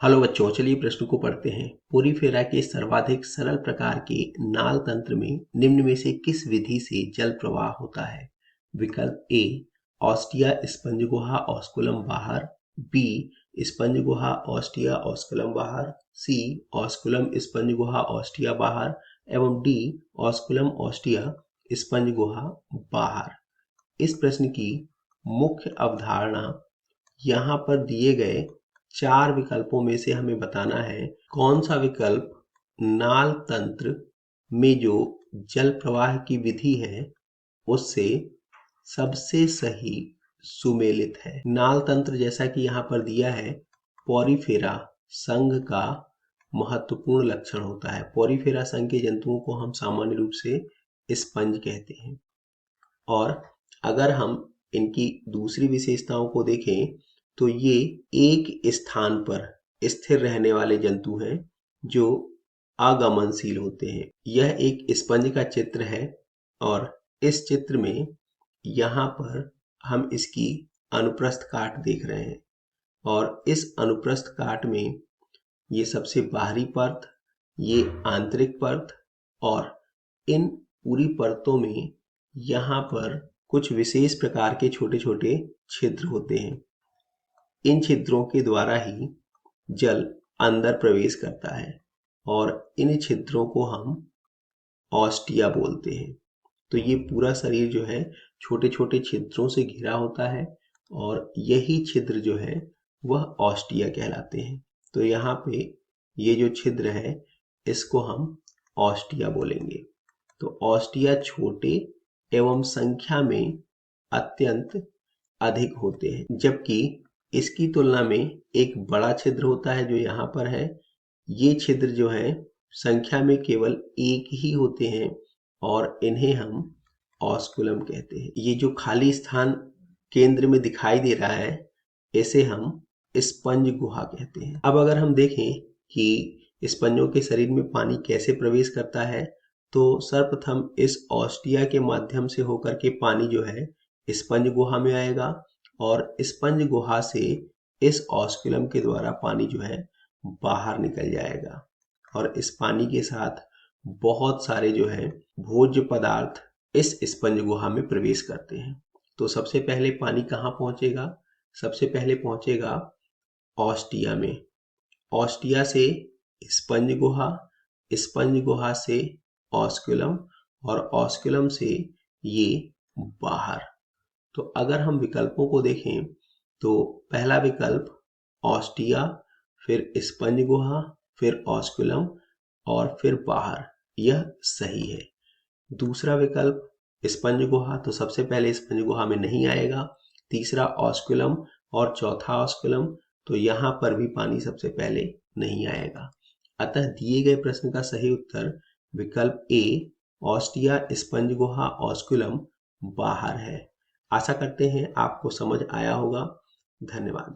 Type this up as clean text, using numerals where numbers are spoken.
Hello बच्चों, चलिए प्रश्न को पढ़ते हैं। पोरीफेरा के सर्वाधिक सरल प्रकार के नाल तंत्र में निम्न में से किस विधि से जल प्रवाह होता है? विकल्प ए ऑस्टिया स्पंज गुहा ऑस्कुलम बाहर, बी स्पंज गुहा ऑस्टिया ऑस्कुलम बाहर, सी ऑस्कुलम स्पंज गुहा ऑस्टिया बाहर एवं डी ऑस्कुलम ऑस्टिया स्पंज गुहा बाहर। इस प्रश्न की मुख्य अवधारणा यहाँ पर दिए गए 4 विकल्पों में से हमें बताना है कौन सा विकल्प नाल तंत्र में जो जल प्रवाह की विधि है उससे सबसे सही सुमेलित है। नाल तंत्र जैसा कि यहाँ पर दिया है, पोरीफेरा संघ का महत्वपूर्ण लक्षण होता है। पोरीफेरा संघ के जंतुओं को हम सामान्य रूप से स्पंज कहते हैं। और अगर हम इनकी दूसरी विशेषताओं को देखें तो ये एक स्थान पर स्थिर रहने वाले जंतु हैं जो आगमनशील होते हैं। यह एक स्पंज का चित्र है और इस चित्र में यहाँ पर हम इसकी अनुप्रस्थ काट देख रहे हैं और इस अनुप्रस्थ काट में ये सबसे बाहरी परत, ये आंतरिक परत और इन पूरी परतों में यहाँ पर कुछ विशेष प्रकार के छोटे छोटे छिद्र होते हैं। इन छिद्रों के द्वारा ही जल अंदर प्रवेश करता है और इन छिद्रों को हम ऑस्टिया बोलते हैं। तो ये पूरा शरीर जो है छोटे छोटे छिद्रों से घिरा होता है और यही छिद्र जो है वह ऑस्टिया कहलाते हैं। तो यहाँ पे ये जो छिद्र है इसको हम ऑस्टिया बोलेंगे। तो ऑस्टिया छोटे एवं संख्या में अत्यंत अधिक होते हैं, जबकि इसकी तुलना में एक बड़ा छिद्र होता है जो यहाँ पर है। ये छिद्र जो है संख्या में केवल एक ही होते हैं और इन्हें हम ऑस्कुलम कहते हैं। ये जो खाली स्थान केंद्र में दिखाई दे रहा है इसे हम स्पंज गुहा कहते हैं। अब अगर हम देखें कि स्पंजों के शरीर में पानी कैसे प्रवेश करता है तो सर्वप्रथम इस ऑस्टिया के माध्यम से होकर के पानी जो है स्पंज गुहा में आएगा और स्पंज गुहा से इस ऑस्कुलम के द्वारा पानी जो है बाहर निकल जाएगा और इस पानी के साथ बहुत सारे जो है भोज्य पदार्थ इस स्पंज गुहा में प्रवेश करते हैं। तो सबसे पहले पानी कहाँ पहुंचेगा? सबसे पहले पहुंचेगा ऑस्टिया में, ऑस्टिया से स्पंज गुहा, स्पंज गुहा से ऑस्कुलम और ऑस्कुलम से ये बाहर। तो अगर हम विकल्पों को देखें तो पहला विकल्प ऑस्टिया, फिर स्पंज गुहा, फिर ऑस्कुलम और फिर बाहर, यह सही है। दूसरा विकल्प स्पंज गुहा, तो सबसे पहले स्पंज गुहा में नहीं आएगा। तीसरा ऑस्कुलम और चौथा ऑस्कुलम, तो यहाँ पर भी पानी सबसे पहले नहीं आएगा। अतः दिए गए प्रश्न का सही उत्तर विकल्प ए ऑस्टिया स्पंज गुहा ऑस्कुलम बाहर है। आशा करते हैं आपको समझ आया होगा। धन्यवाद।